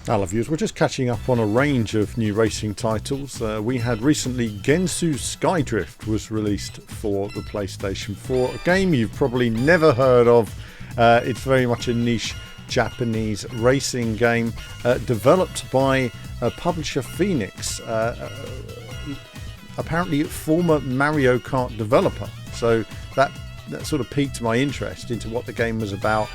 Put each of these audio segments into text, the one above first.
Hello viewers, we're just catching up on a range of new racing titles. We had recently Gensou Skydrift was released for the PlayStation 4, a game you've probably never heard of. It's very much a niche Japanese racing game developed by publisher Phoenix, apparently former Mario Kart developer. So that sort of piqued my interest into what the game was about.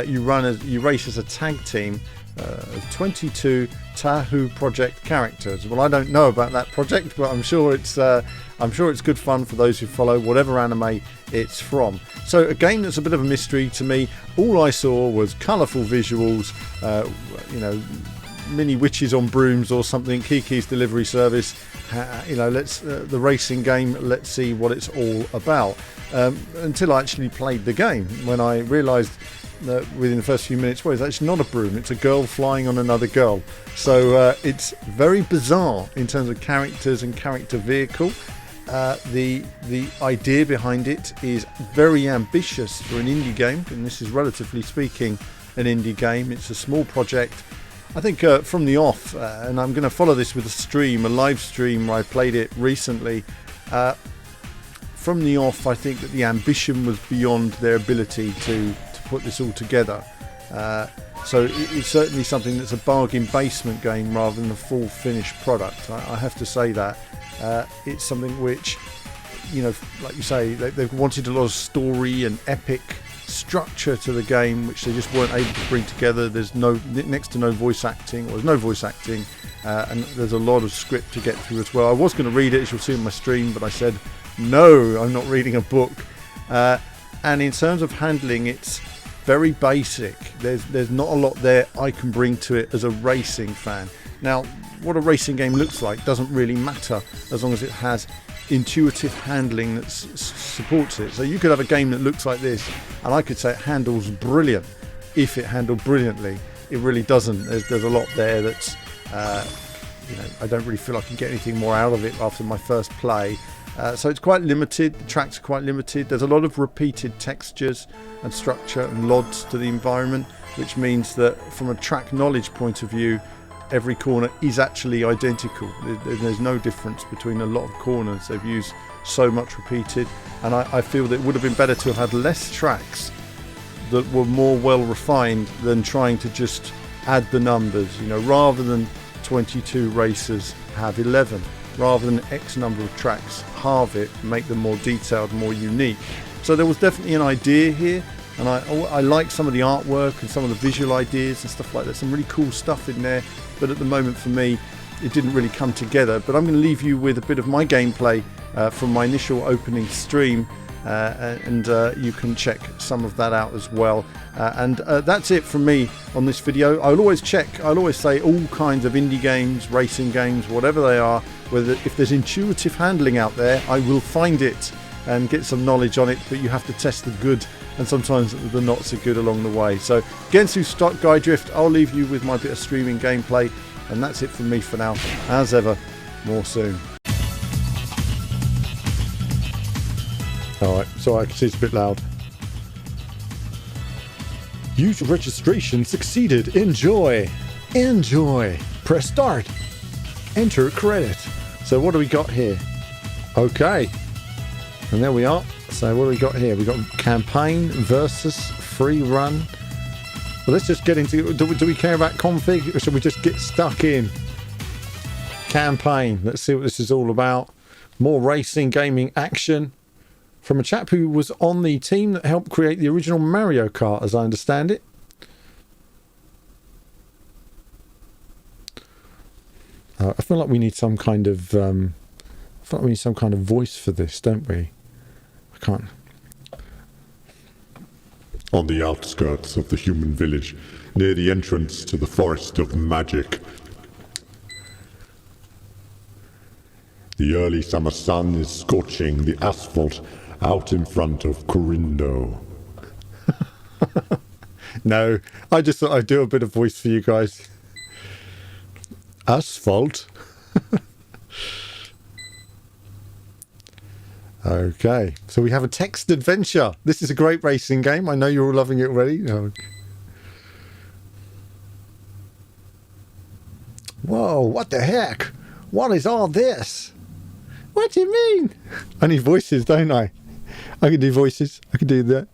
You race as a tag team of 22 Tahu Project characters. Well, I don't know about that project, but I'm sure it's good fun for those who follow whatever anime it's from. So a game that's a bit of a mystery to me. All I saw was colourful visuals, mini witches on brooms or something. Kiki's Delivery Service. Let's the racing game. Let's see what it's all about. Until I actually played the game, when I realised within the first few minutes, well, it's actually not a broom, it's a girl flying on another girl. So it's very bizarre in terms of characters and character vehicle. The idea behind it is very ambitious for an indie game, and this is relatively speaking an indie game. It's a small project. I think from the off, and I'm going to follow this with a live stream where I played it recently. From the off, I think that the ambition was beyond their ability to put this all together. So it's certainly something that's a bargain basement game rather than a full finished product. I have to say that. It's something which, like you say, they've wanted a lot of story and epic structure to the game, which they just weren't able to bring together. There's next to no voice acting, and there's a lot of script to get through as well. I was going to read it, as you'll see in my stream, but I said, no, I'm not reading a book. And in terms of handling, it's very basic. There's not a lot there I can bring to it as a racing fan. Now, what a racing game looks like doesn't really matter as long as it has intuitive handling that supports it. So you could have a game that looks like this, and I could say it handles brilliant if it handled brilliantly. It really doesn't. There's a lot there that's, I don't really feel I can get anything more out of it after my first play. So it's quite limited. The tracks are quite limited. There's a lot of repeated textures and structure and LODs to the environment, which means that from a track knowledge point of view, every corner is actually identical. There's no difference between a lot of corners. They've used so much repeated, and I feel that it would have been better to have had less tracks that were more well refined than trying to just add the numbers. Rather than 22 races, have 11. Rather than X number of tracks, halve it, make them more detailed, more unique. So there was definitely an idea here, and I like some of the artwork and some of the visual ideas and stuff like that. Some really cool stuff in there, but at the moment for me, it didn't really come together. But I'm going to leave you with a bit of my gameplay from my initial opening stream, and you can check some of that out as well. And that's it from me on this video. I'll always say all kinds of indie games, racing games, whatever they are, whether if there's intuitive handling out there, I will find it and get some knowledge on it, but you have to test the good and sometimes the not so good along the way. So Gensou Skydrift, I'll leave you with my bit of streaming gameplay, and that's it from me for now. As ever, more soon. Alright, so I can see it's a bit loud. User registration succeeded. Enjoy. Press start. Enter credit. So what do we got here? Okay. And there we are. So what do we got here? We got campaign versus free run. Well, let's just get into. Do we care about config, or should we just get stuck in campaign? Let's see what this is all about. More racing, gaming, action from a chap who was on the team that helped create the original Mario Kart, as I understand it. I feel like we need some kind of voice for this, don't we? I can't. On the outskirts of the human village, near the entrance to the Forest of Magic, the early summer sun is scorching the asphalt out in front of Corindo. No, I just thought I'd do a bit of voice for you guys. Asphalt. Okay, so we have a text adventure. This is a great racing game. I know you're all loving it already. No. Whoa, what the heck? What is all this? What do you mean? I need voices, don't I? I can do voices. I can do that.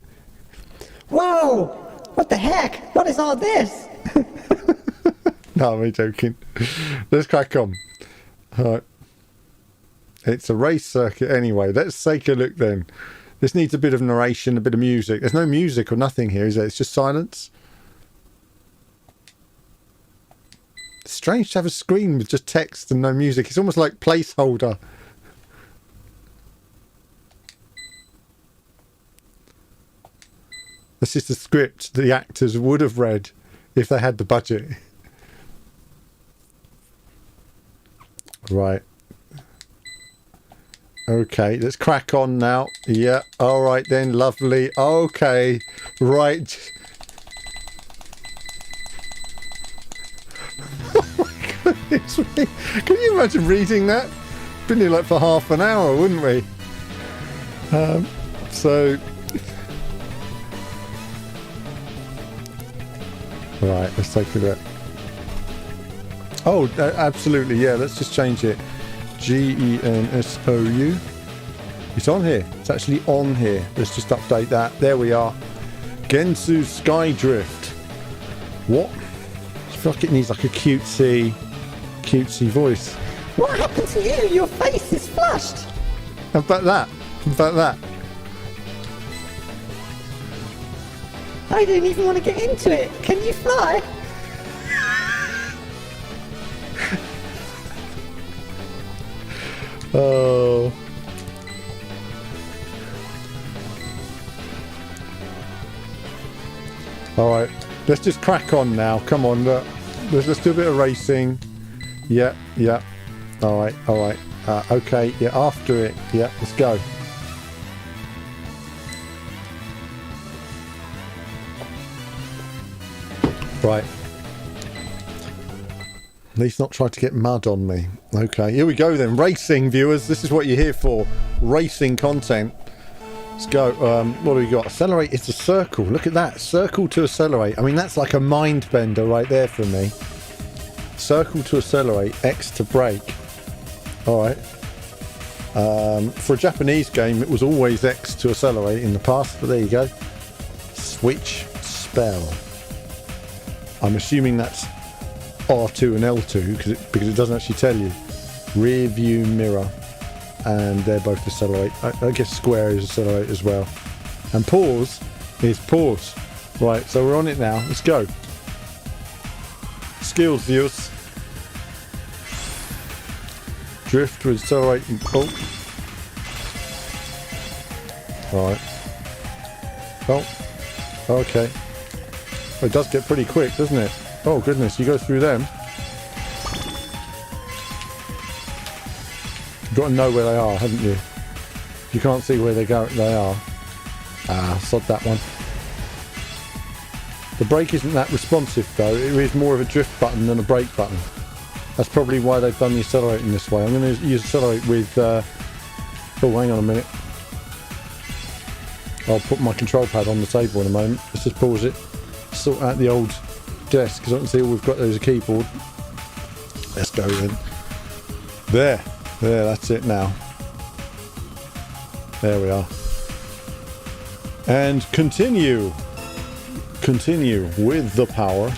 Whoa! What the heck? What is all this? No, I'm only joking. Let's crack on. Alright. It's a race circuit anyway. Let's take a look then. This needs a bit of narration, a bit of music. There's no music or nothing here, is there? It's just silence. It's strange to have a screen with just text and no music. It's almost like placeholder. This is the script the actors would have read if they had the budget. Right. Okay, let's crack on now. Yeah, alright then, lovely. Okay, right. Oh my goodness me. Can you imagine reading that? Been here like for half an hour, wouldn't we? So... Right, let's take a look. Oh, absolutely, yeah, let's just change it. Gensou. It's on here. It's actually on here. Let's just update that. There we are. Gensou Skydrift. What? I feel like it needs like a cutesy voice. What happened to you? Your face is flushed. How about that? How about that? I didn't even want to get into it. Can you fly? Oh. Alright, let's just crack on now. Come on, look. Let's do a bit of racing. Yeah, yeah. Alright, alright. Okay, yeah, after it. Yeah, let's go. Right. At least not try to get mud on me. Okay, here we go then. Racing, viewers. This is what you're here for. Racing content. Let's go. What do we got? Accelerate. It's a circle. Look at that. Circle to accelerate. I mean, that's like a mind bender right there for me. Circle to accelerate. X to brake. Alright. For a Japanese game, it was always X to accelerate in the past, but there you go. Switch spell. I'm assuming that's R2 and L2 because it doesn't actually tell you. Rear view mirror, and they're both accelerate. I guess square is accelerate as well. And pause is pause. Right, so we're on it now. Let's go. Skills, viewers. Drift with accelerating. Oh. Alright. Oh. Okay. It does get pretty quick, doesn't it? Oh goodness, you go through them. You've got to know where they are, haven't you? If you can't see where they are. Ah, sod that one. The brake isn't that responsive though. It is more of a drift button than a brake button. That's probably why they've done the accelerating this way. I'm going to use accelerate with... oh, hang on a minute. I'll put my control pad on the table in a moment. Let's just pause it. Sort out the old desk because I can see all we've got there is a keyboard. Let's go then. There, that's it now. There we are. And continue with the power.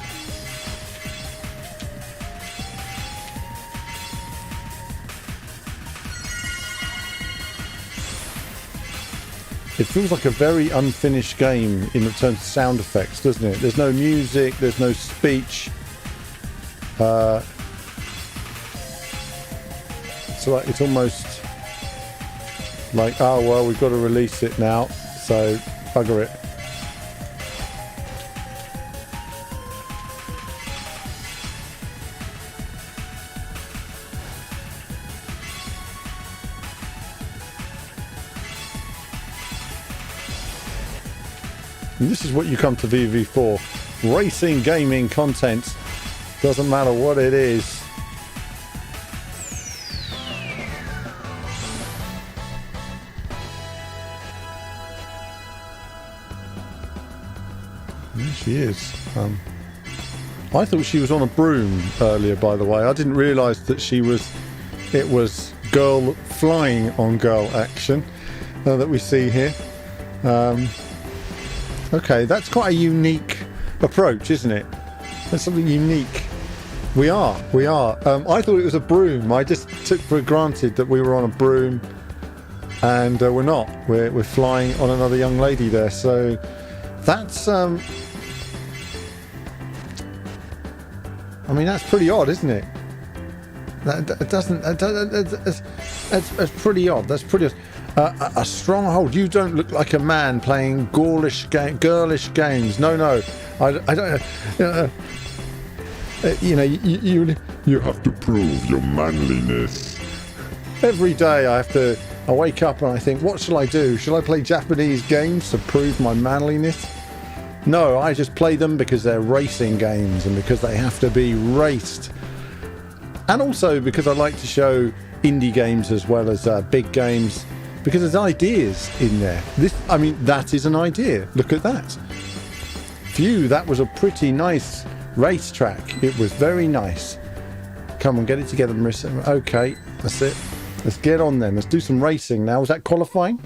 It feels like a very unfinished game in terms of sound effects, doesn't it? There's no music, there's no speech. So like, it's almost like, oh well, we've got to release it now, so bugger it. And this is what you come to VV for. Racing gaming content. Doesn't matter what it is. There she is. I thought she was on a broom earlier, by the way. I didn't realise that it was girl flying on girl action that we see here. Okay, that's quite a unique approach, isn't it? That's something unique. We are. I thought it was a broom. I just took for granted that we were on a broom, and we're not. We're flying on another young lady there. So that's I mean, that's pretty odd, isn't it? That's pretty odd. That's pretty odd. A stronghold. You don't look like a man playing girlish games. No. I don't. You have to prove your manliness. Every day I wake up and I think, what shall I do? Shall I play Japanese games to prove my manliness? No, I just play them because they're racing games and because they have to be raced. And also because I like to show indie games as well as big games, because there's ideas in there. That is an idea. Look at that. Phew, that was a pretty nice racetrack. It was very nice. Come on, get it together, Marissa. Okay, that's it. Let's get on then. Let's do some racing now. Was that qualifying?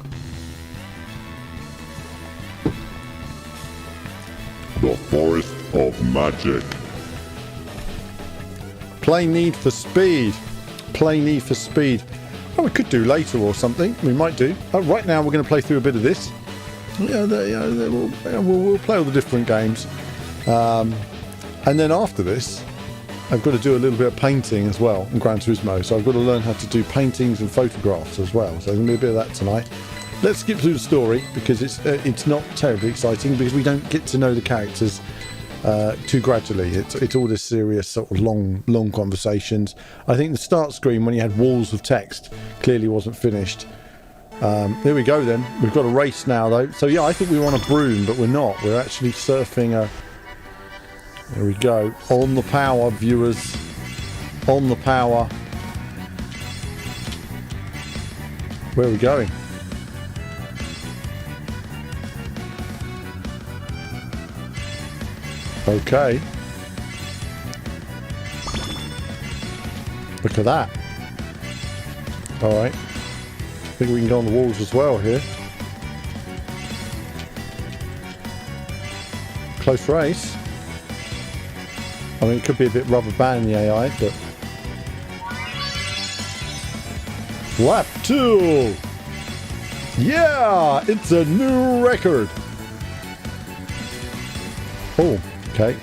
The Forest of Magic. Play Need for Speed. Play Need for Speed. Oh, we could do later or something. We might do. Right now we're going to play through a bit of this. We'll play all the different games. And then after this, I've got to do a little bit of painting as well in Gran Turismo. So I've got to learn how to do paintings and photographs as well. So there's going to be a bit of that tonight. Let's skip through the story because it's not terribly exciting because we don't get to know the characters too gradually. It's all this serious sort of long conversations. I think the start screen when you had walls of text clearly wasn't finished. There we go then. We've got a race now though. So yeah, I think we were on a broom, but we're not. We're actually surfing a... There we go. On the power, viewers. On the power. Where are we going? Okay. Look at that. Alright. I think we can go on the walls as well here. Close race. I mean, it could be a bit rubber band, the AI, but... Lap 2! Yeah! It's a new record! Oh, okay.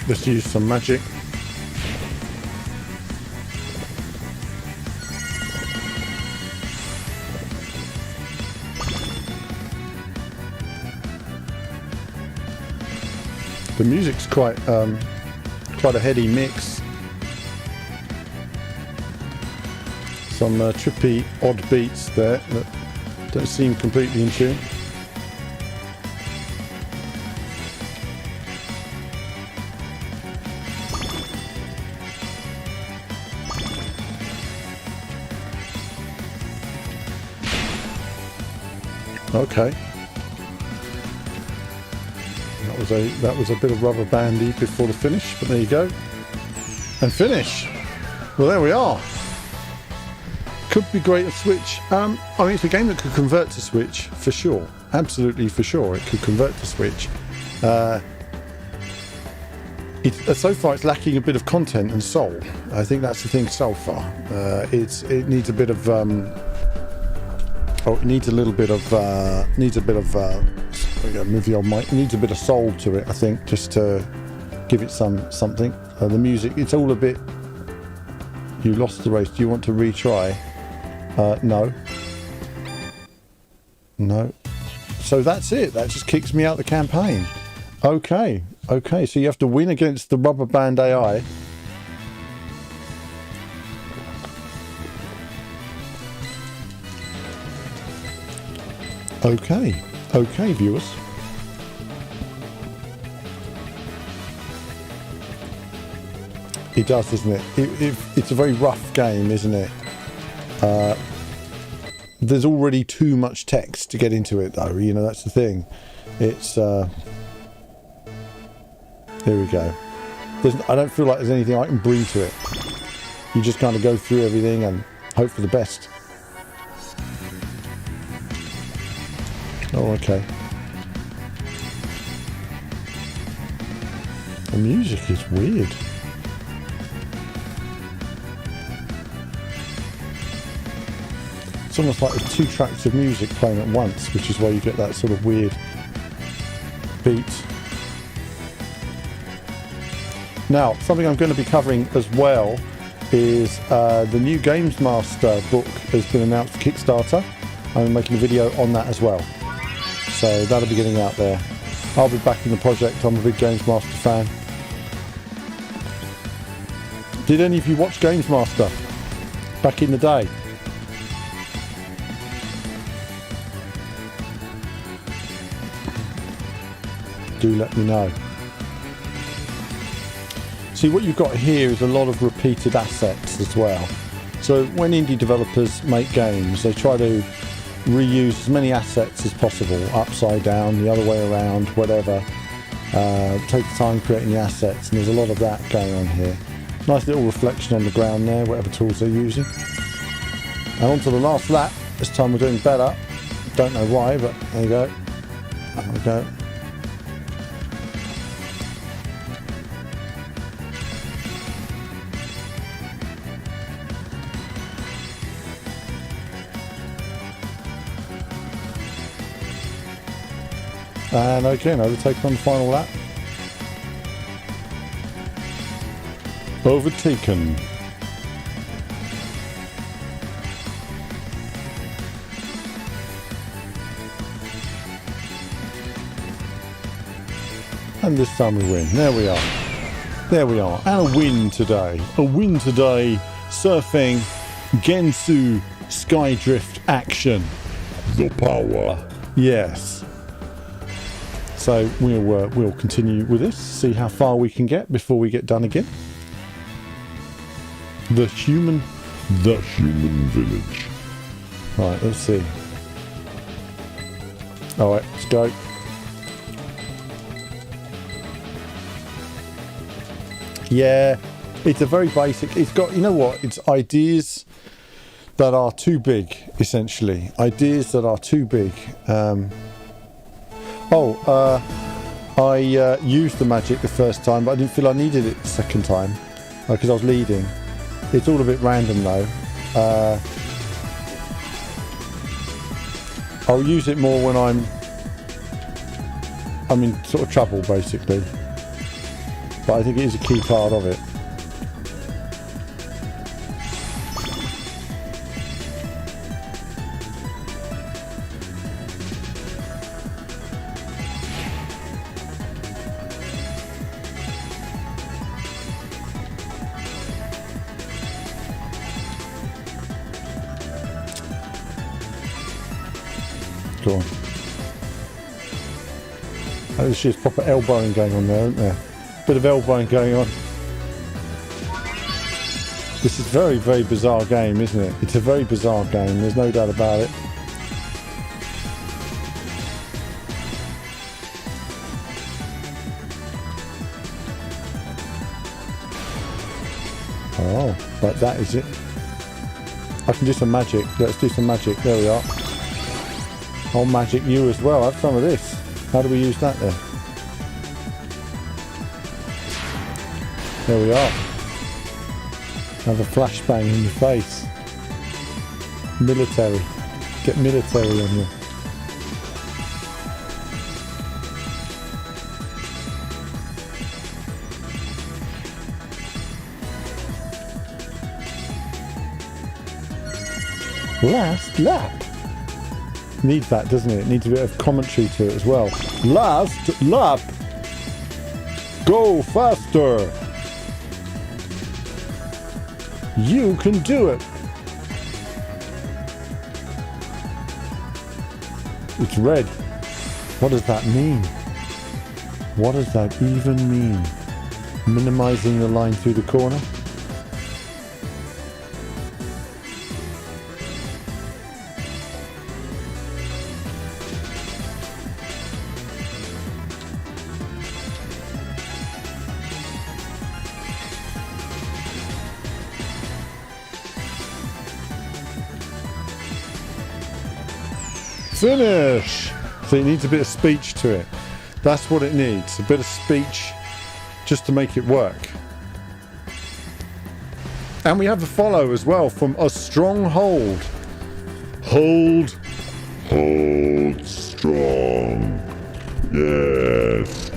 Let's use some magic. The music's quite a heady mix. Some trippy, odd beats there that don't seem completely in tune. Okay. That was a bit of rubber bandy before the finish, but there you go. And finish. Well, there we are. Could be great at Switch. I mean, it's a game that could convert to Switch for sure. Absolutely for sure, it could convert to Switch. So far, it's lacking a bit of content and soul. I think that's the thing so far. It needs a bit of. It needs a little bit of. Move the old mic. It needs a bit of soul to it, I think, just to give it something. The music, it's all a bit. You lost the race. Do you want to retry? No. No. So that's it. That just kicks me out the campaign. Okay. So you have to win against the rubber band AI. Okay, viewers. It does, doesn't it? It's a very rough game, isn't it? There's already too much text to get into it, though. You know, that's the thing. It's here we go. I don't feel like there's anything I can bring to it. You just kind of go through everything and hope for the best. Oh, okay. The music is weird. It's almost like there's 2 tracks of music playing at once, which is why you get that sort of weird beat. Now, something I'm going to be covering as well is the new Games Master book has been announced for Kickstarter. I'm making a video on that as well. So that'll be getting out there. I'll be back in the project. I'm a big Games Master fan. Did any of you watch Games Master back in the day? Do let me know. See, what you've got here is a lot of repeated assets as well. So when indie developers make games, they try to reuse as many assets as possible, upside down, the other way around, whatever. Take the time creating the assets, and there's a lot of that going on here. Nice little reflection on the ground there, whatever tools they're using. And on to the last lap. This time we're doing better. Don't know why, but there you go. There we go. And okay, now we're taking on the final lap. Overtaken. And this time we win. There we are. There we are. And a win today. A win today. Surfing Gensou Skydrift action. The power. Yes. So we'll continue with this, see how far we can get before we get done again. The human village. Right, let's see. Alright, let's go. Yeah, it's a very basic, it's got, you know what, it's ideas that are too big, essentially. Ideas that are too big. I used the magic the first time, but I didn't feel I needed it the second time because I was leading. It's all a bit random though. I'll use it more when I'm in sort of trouble, basically. But I think it is a key part of it. Go on. Oh, there's just proper elbowing going on there, isn't there? Bit of elbowing going on. This is a very, very bizarre game, isn't it? It's a very bizarre game, there's no doubt about it. Oh, like that is it. I can do some magic. Let's do some magic. There we are. I'll magic you as well. Have some of this. How do we use that then? There we are. Have a flashbang in your face. Military. Get military on you. Last lap. Needs that, doesn't it? It needs a bit of commentary to it as well. Last lap. Go faster. You can do it. It's red. What does that mean? What does that even mean? Minimizing the line through the corner? Finish! So it needs a bit of speech to it. That's what it needs, a bit of speech just to make it work. And we have a follow as well from a stronghold. Hold. Hold strong. Yes.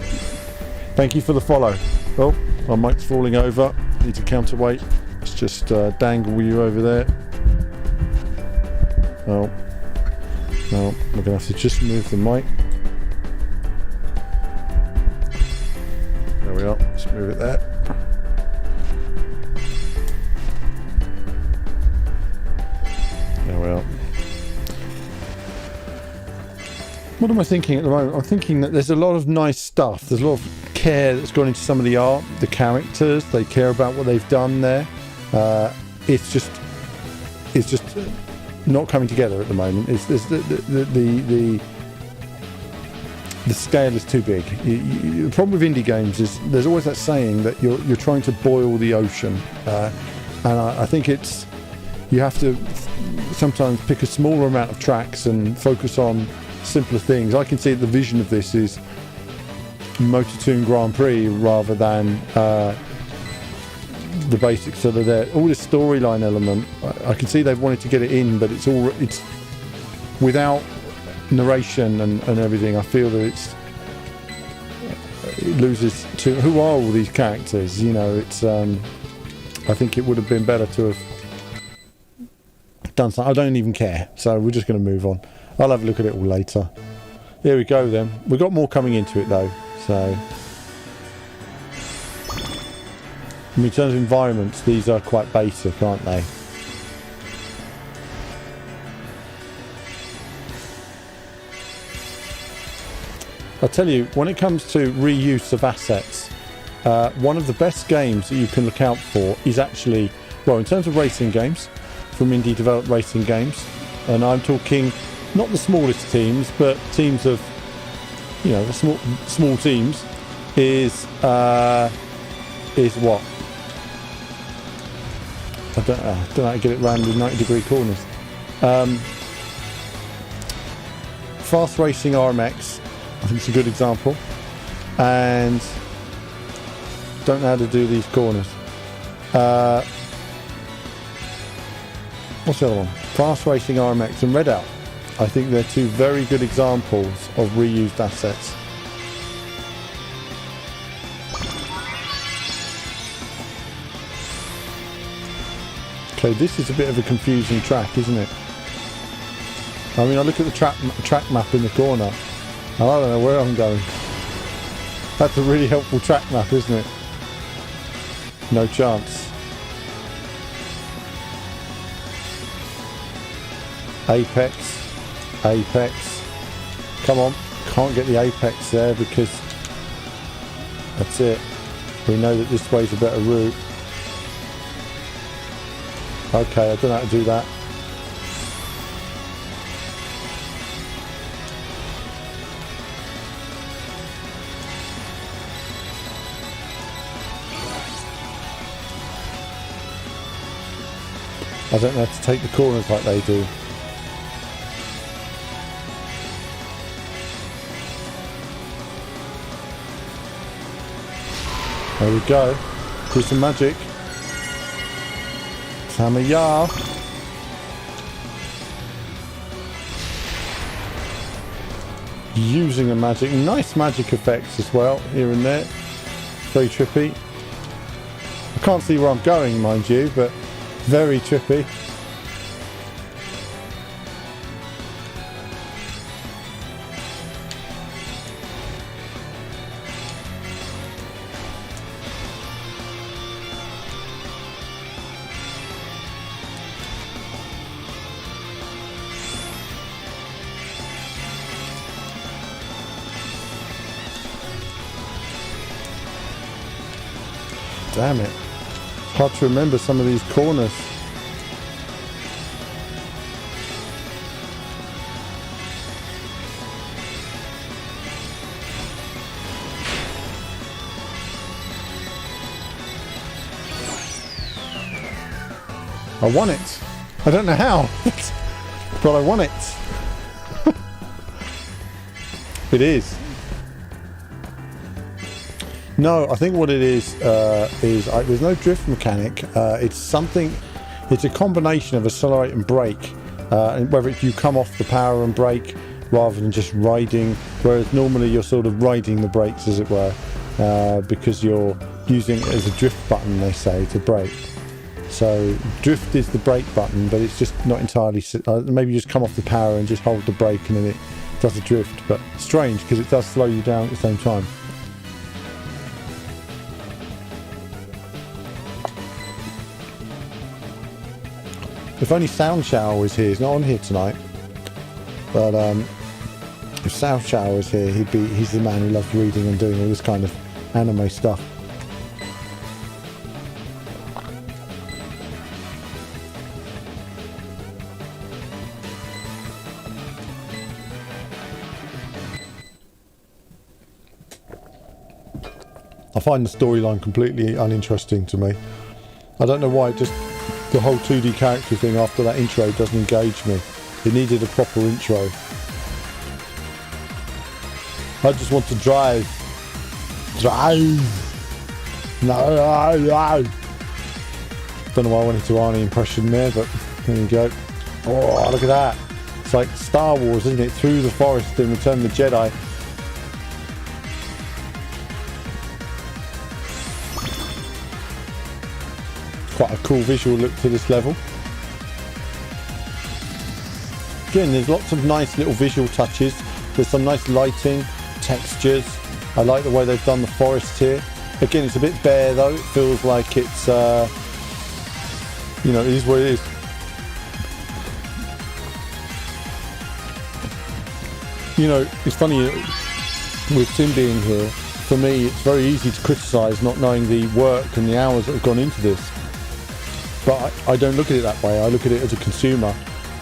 Thank you for the follow. Oh, my mic's falling over. Need to counterweight. Let's just dangle you over there. Oh. No, we're going to have to just move the mic. There we are. Let's move it there. There we are. What am I thinking at the moment? I'm thinking that there's a lot of nice stuff. There's a lot of care that's gone into some of the art, the characters. They care about what they've done there. It's just not coming together at the moment. It's the scale is too big. The problem with indie games is there's always that saying that you're trying to boil the ocean, and I think you have to sometimes pick a smaller amount of tracks and focus on simpler things. I can see the vision of this is Motor2 Grand Prix rather than the basics that are there. All this storyline element, I can see they've wanted to get it in, but it's without narration and everything. I feel that it loses to who are all these characters. You know, it's I think it would have been better to have done something. I don't even care, so we're just going to move on. I'll have a look at it all later. Here we go then. We've got more coming into it though, so in terms of environments, these are quite basic, aren't they? I'll tell you, when it comes to reuse of assets, one of the best games that you can look out for is actually, well, in terms of racing games, from indie developed racing games, and I'm talking not the smallest teams, but teams of, you know, the small teams, is what? I don't know how to get it round in 90-degree corners. Fast Racing RMX, I think it's a good example, and don't know how to do these corners. What's the other one? Fast Racing RMX and Redout. I think they're two very good examples of reused assets. Okay, this is a bit of a confusing track, isn't it? I mean, I look at the track map in the corner, and I don't know where I'm going. That's a really helpful track map, isn't it? No chance. Apex. Come on, can't get the apex there because that's it. We know that this way's a better route. Okay, I don't know how to do that. I don't know how to take the corners like they do. There we go. Do some magic. Tamaya. Using a magic. Nice magic effects as well, here and there. Very trippy. I can't see where I'm going, mind you, but very trippy. damn it. Hard to remember some of these corners. I won it. I don't know how, but I won it. It is. No, I think what it is there's no drift mechanic. It's a combination of accelerate and brake, and whether you come off the power and brake rather than just riding, whereas normally you're sort of riding the brakes, as it were, because you're using it as a drift button, they say, to brake. So drift is the brake button, but it's just not entirely. Maybe you just come off the power and just hold the brake, and then it does a drift. But strange because it does slow you down at the same time. If only Sound Shower was here. He's not on here tonight, but if Sound Shower was here, he's the man who loves reading and doing all this kind of anime stuff. I find the storyline completely uninteresting to me. I don't know why, just the whole 2D character thing after that intro doesn't engage me. It needed a proper intro. I just want to drive. No. Don't know why I went into Arnie impression there, but there you go. Oh, look at that. It's like Star Wars, isn't it? Through the forest in Return of the Jedi. Quite a cool visual look to this level. Again, there's lots of nice little visual touches. There's some nice lighting, textures. I like the way they've done the forest here. Again, it's a bit bare though. It feels like it's, it is what it is. It's funny with Tim being here. For me, it's very easy to criticise not knowing the work and the hours that have gone into this. But I don't look at it that way. I look at it as a consumer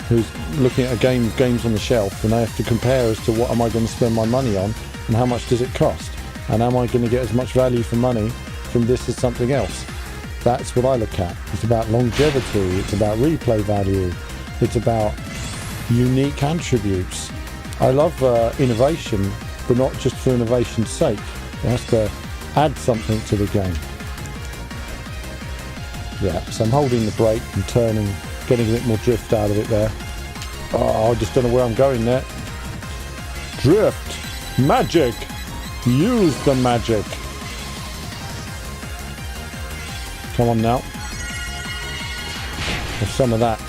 who's looking at a games on the shelf, and I have to compare as to what am I going to spend my money on and how much does it cost, and am I going to get as much value for money from this as something else. That's what I look at. It's about longevity, it's about replay value, it's about unique attributes. I love innovation, but not just for innovation's sake. It has to add something to the game. Yeah, so I'm holding the brake and turning, getting a bit more drift out of it there. Oh, I just don't know where I'm going there. Drift! Magic! Use the magic! Come on now. Have some of that.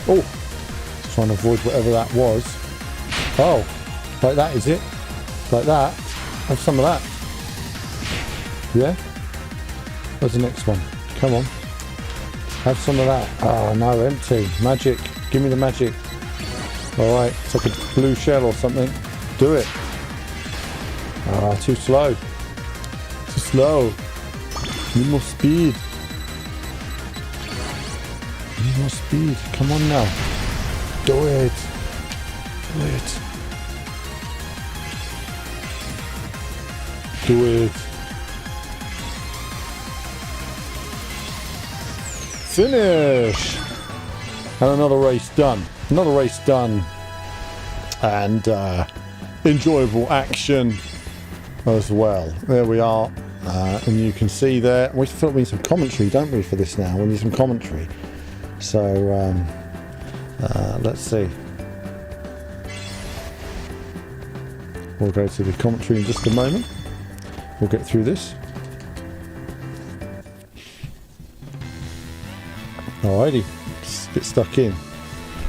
Oh! Just trying to avoid whatever that was. Oh, like that is it? Like that? Have some of that. Yeah? Where's the next one? Come on. Have some of that. Oh no, empty. Magic. Give me the magic. Alright, it's like a blue shell or something. Do it. Ah, too slow. Too slow. Need more speed. Need more speed. Come on now. Do it. Do it. Do it. Finish! And another race done. Another race done. And enjoyable action as well. There we are. And you can see there, we feel we need some commentary, don't we, for this now? We need some commentary. So, let's see. We'll go to the commentary in just a moment. We'll get through this. Alrighty, just get stuck in.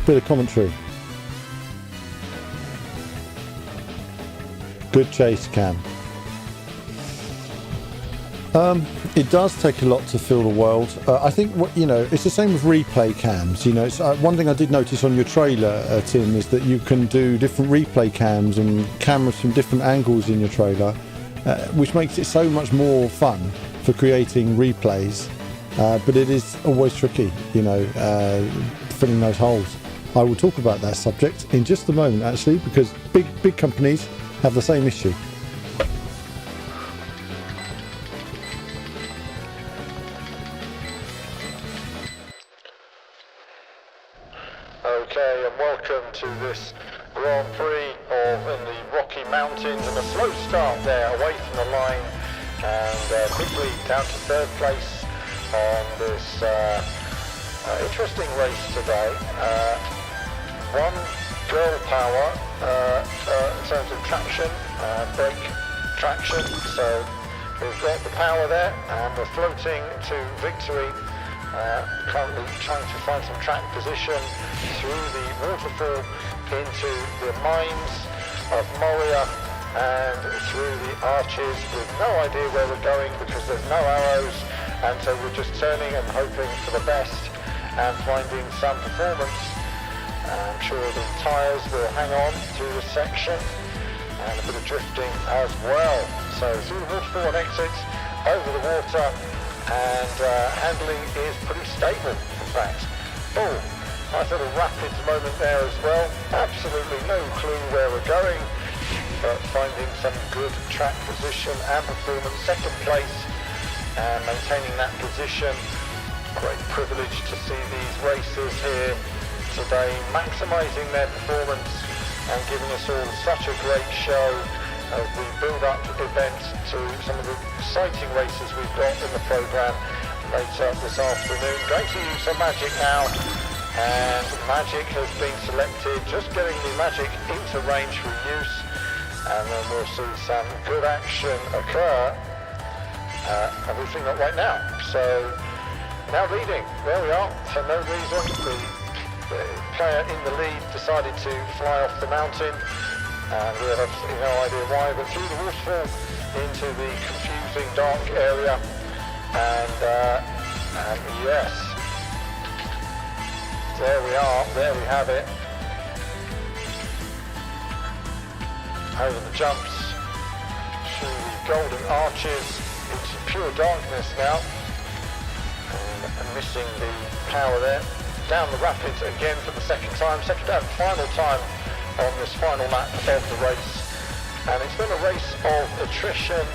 Bit of commentary. Good chase, Cam. It does take a lot to fill the world. I think it's the same with replay cams. It's one thing I did notice on your trailer, Tim, is that you can do different replay cams and cameras from different angles in your trailer, which makes it so much more fun for creating replays. But it is always tricky, filling those holes. I will talk about that subject in just a moment, actually, because big companies have the same issue. Okay, and welcome to this Grand Prix in the Rocky Mountains, and a slow start there, away from the line, and quickly down to third place on this interesting race today. One girl power in terms of traction, brake traction, so we've got the power there, and we're floating to victory. Currently trying to find some track position through the waterfall into the mines of Moria and through the arches, with no idea where we're going because there's no arrows, and so we're just turning and hoping for the best and finding some performance. I'm sure the tyres will hang on through this section, and a bit of drifting as well. So through the waterfall and exits, over the water, and handling is pretty stable, in fact. Oh, nice little rapids moment there as well. Absolutely no clue where we're going, but finding some good track position and performance. Second place, and maintaining that position. Great privilege to see these racers here today, maximising their performance and giving us all such a great show as we build up events to some of the exciting races we've got in the programme later this afternoon. Going to use some magic now, and magic has been selected, just getting the magic into range for use, and then we'll see some good action occur, and we've seen that right now. So now leading, there we are, for no reason. The player in the lead decided to fly off the mountain, and we have absolutely no idea why, but through the waterfall into the confusing dark area, and yes, there we are, there we have it. Over the jumps, through the golden arches, into pure darkness now, and missing the power there. Down the rapids again for the second and final time on this final lap of the race, and it's been a race of attrition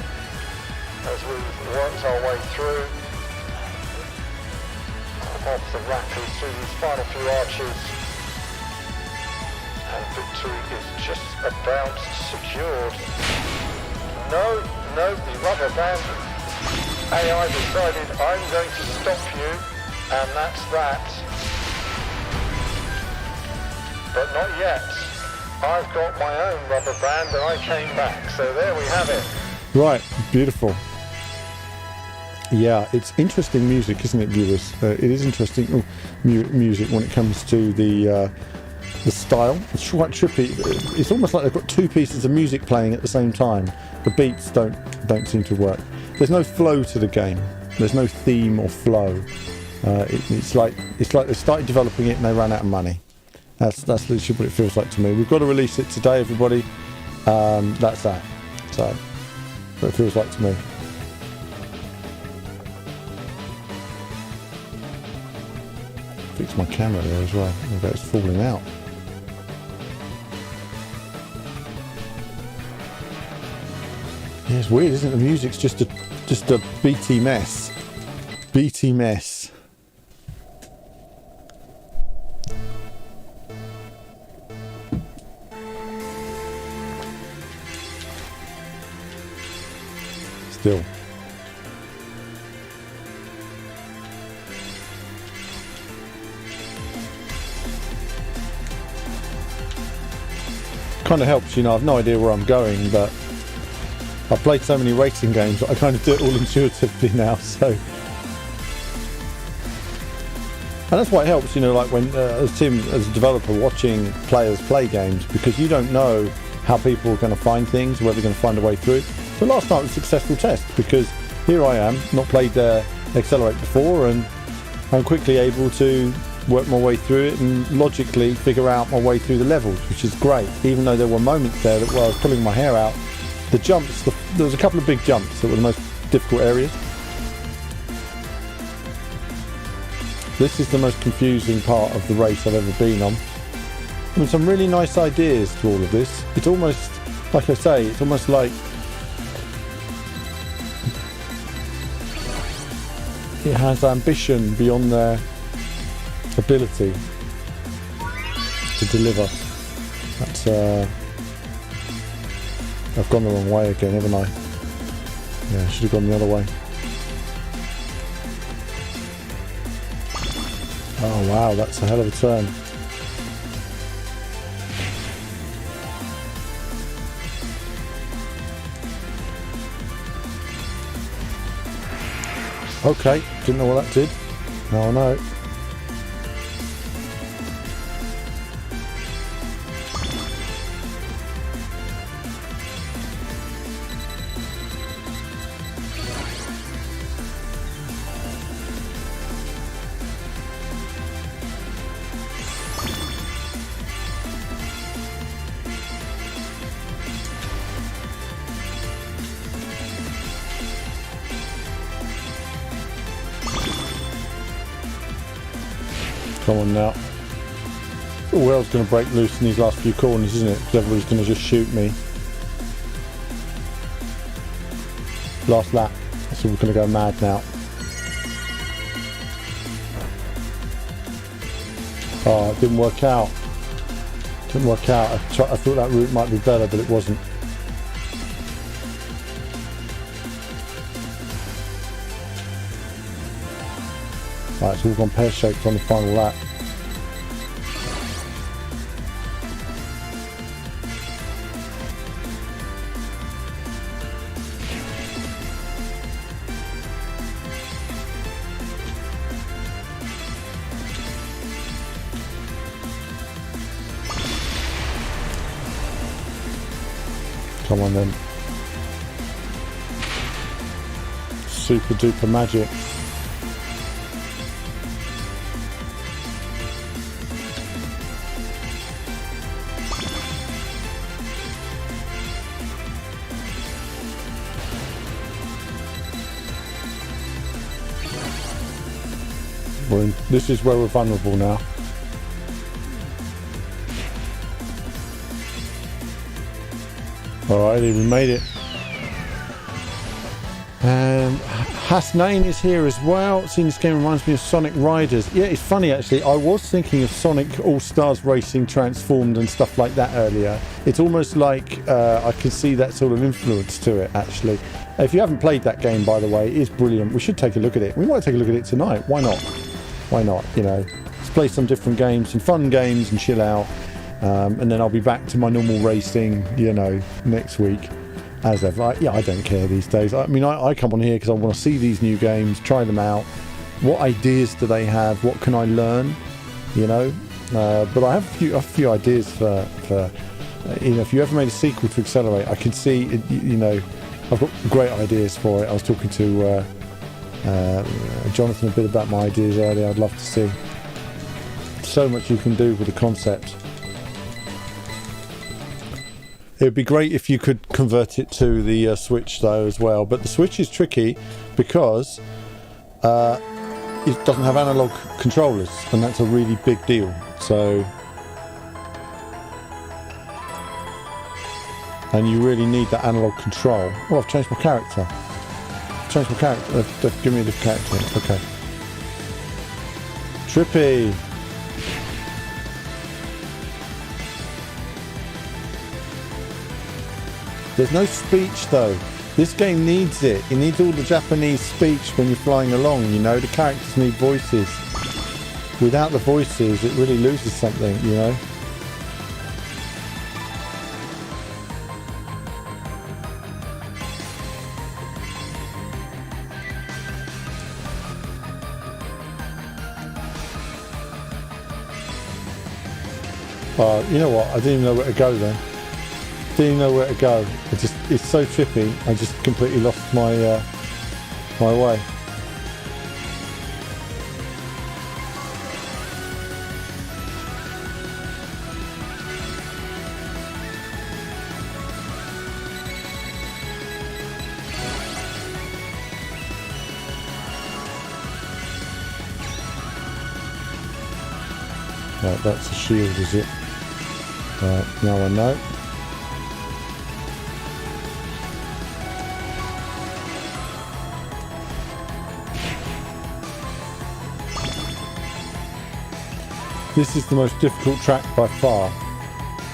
as we've worked our way through off the rapids through these final few arches, and victory is just about secured. No, the rubber band AI decided I'm going to stop you, and that's that. But not yet. I've got my own rubber band and I came back. So there we have it. Right, beautiful. Yeah, it's interesting music, isn't it, viewers? It is interesting music when it comes to the style. It's quite trippy. It's almost like they've got two pieces of music playing at the same time. The beats don't seem to work. There's no flow to the game. There's no theme or flow. It's like they started developing it and they ran out of money. That's literally what it feels like to me. We've got to release it today, everybody. That's that. So, what it feels like to me. Fix my camera there as well. I bet it's falling out. Yeah, it's weird, isn't it? The music's just a BT mess. BT mess. Still. Kind of helps, I've no idea where I'm going, but I've played so many racing games that I kind of do it all intuitively now, so. And that's why it helps, like when, as Tim, as a developer, watching players play games, because you don't know how people are going to find things, whether they're going to find a way through. So last night was a successful test, because here I am, not played Accelerate before, and I'm quickly able to work my way through it and logically figure out my way through the levels, which is great. Even though there were moments there that where I was pulling my hair out, the jumps, there was a couple of big jumps that were the most difficult areas. This is the most confusing part of the race I've ever been on. I mean, some really nice ideas to all of this. It's almost, like I say, it's almost like it has ambition beyond their ability to deliver. That's I've gone the wrong way again, haven't I? Yeah, I should have gone the other way. Oh wow, that's a hell of a turn. Okay, didn't know what that did. Now I know. Come on now. All hell's going to break loose in these last few corners, isn't it? Because everybody's going to just shoot me. Last lap. So we're going to go mad now. Oh, it didn't work out. Didn't work out. I thought that route might be better, but it wasn't. Right, it's all gone pear-shaped on the final lap. Come on then. Super duper magic. This is where we're vulnerable now. Alrighty, we made it. Hasnain is here as well. Seeing this game reminds me of Sonic Riders. Yeah, it's funny actually. I was thinking of Sonic All-Stars Racing Transformed and stuff like that earlier. It's almost like I can see that sort of influence to it actually. If you haven't played that game, by the way, it is brilliant. We should take a look at it. We might take a look at it tonight. Why not? Why not? You know, let's play some different games, some fun games, and chill out. And then I'll be back to my normal racing, you know, next week. As ever. I don't care these days. I mean, I come on here because I want to see these new games, try them out. What ideas do they have? What can I learn? You know, but I have a few ideas for you know, if you ever made a sequel to Accelerate, I can see it, you know, I've got great ideas for it. I was talking to Jonathan a bit about my ideas earlier. I'd love to see so much you can do with the concept. It would be great if you could convert it to the Switch though as well, but the Switch is tricky because it doesn't have analog controllers, and that's a really big deal. So, and you really need that analog control. Oh, I've changed my character. They've given me a different character. Okay. Trippy. There's no speech though. This game needs it. It needs all the Japanese speech when you're flying along, you know. The characters need voices. Without the voices, it really loses something, you know. You know what? I didn't even know where to go then. Didn't even know where to go. It's so trippy. I just completely lost my my way. Right, that's a shield, is it? Right, now I know. This is the most difficult track by far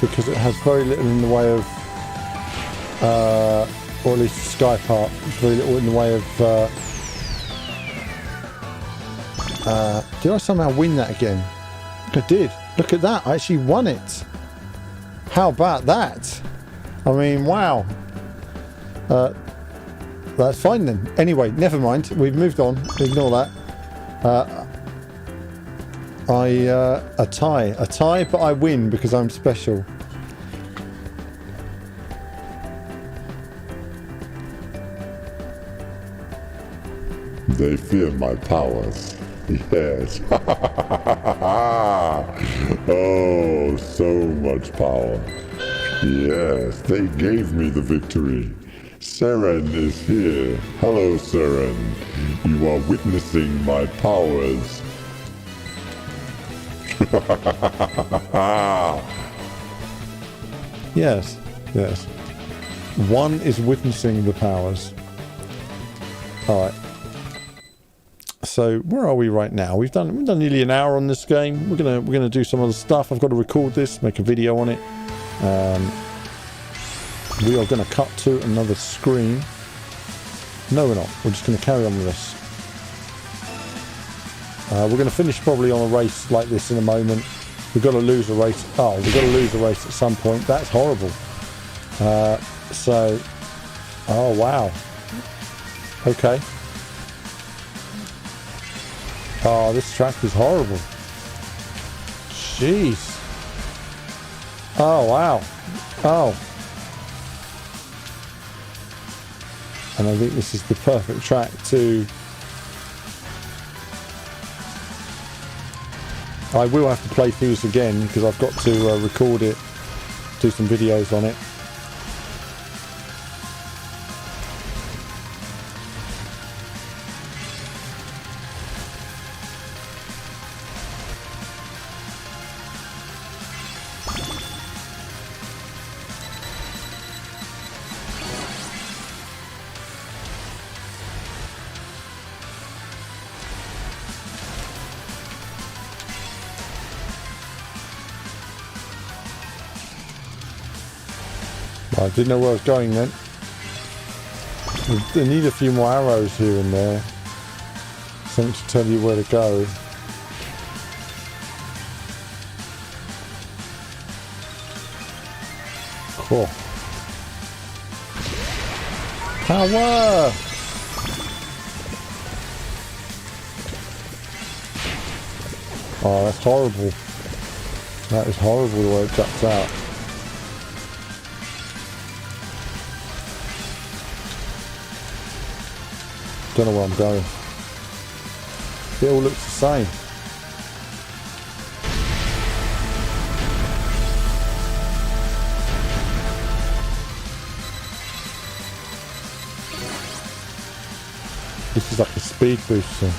because it has very little in the way of, or at least the sky part, very little in the way of. Did I somehow win that again? I did. Look at that. I actually won it. How about that? I mean, wow. That's fine then. Anyway, never mind. We've moved on. Ignore that. A tie, but I win because I'm special. They fear my powers. Yes. Oh, so much power. Yes, they gave me the victory. Seren is here. Hello, Seren. You are witnessing my powers. Yes, yes. One is witnessing the powers. Alright. So where are we right now? We've done nearly an hour on this game. We're gonna do some other stuff. I've got to record this, make a video on it. We are gonna cut to another screen. No, we're not. We're just gonna carry on with this. We're gonna finish probably on a race like this in a moment. We've got to lose a race. Oh, we've got to lose a race at some point. That's horrible. Oh wow. Okay. Oh, this track is horrible. Jeez. Oh, wow. Oh. And I think this is the perfect track to... I will have to play through this again because I've got to record it, do some videos on it. I didn't know where I was going then. I need a few more arrows here and there. Something to tell you where to go. Cool. Power! Oh, that's horrible. That is horrible the way it juts out. Don't know where I'm going. It all looks the same. This is like a speed booster.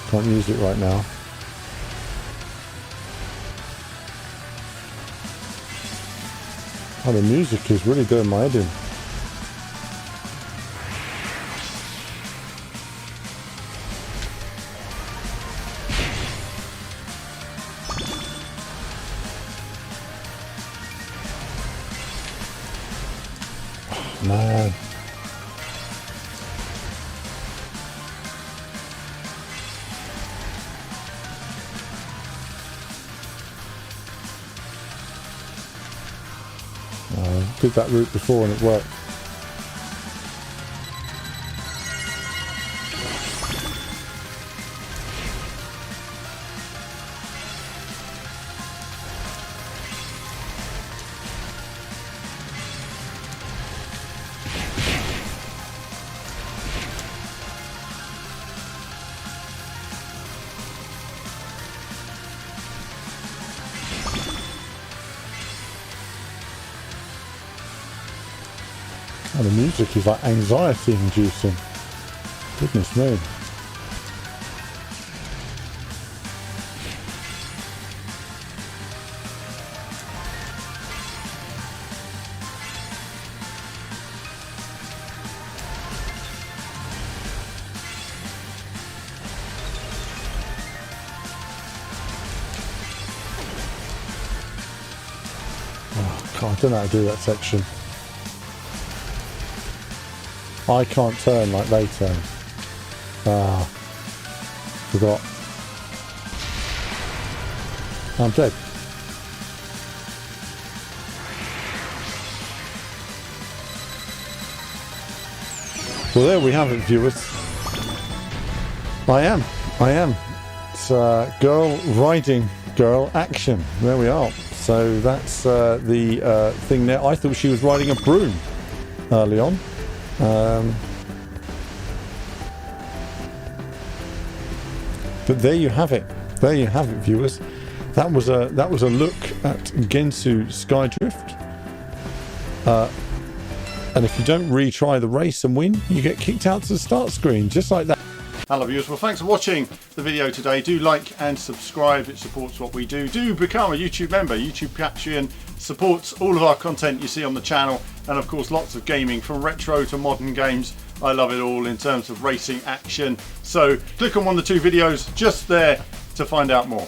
Can't use it right now. Oh, the music is really doing my head in. Man. Did that route before and it worked. Oh, the music is like anxiety inducing. Goodness me. Oh, God, I don't know how to do that section. I can't turn like they turn. Ah, forgot. I'm dead. Well, there we have it, viewers. I am. It's girl riding, girl action. There we are. So that's the thing there. I thought she was riding a broom early on. But there you have it. There you have it, viewers. That was a look at Gensou Skydrift. And if you don't retry the race and win, you get kicked out to the start screen, just like that. Hello viewers, well thanks for watching the video today. Do like and subscribe, it supports what we do. Do become a YouTube member. YouTube Patreon supports all of our content you see on the channel, and of course lots of gaming from retro to modern games. I love it all in terms of racing action. So click on one of the two videos just there to find out more.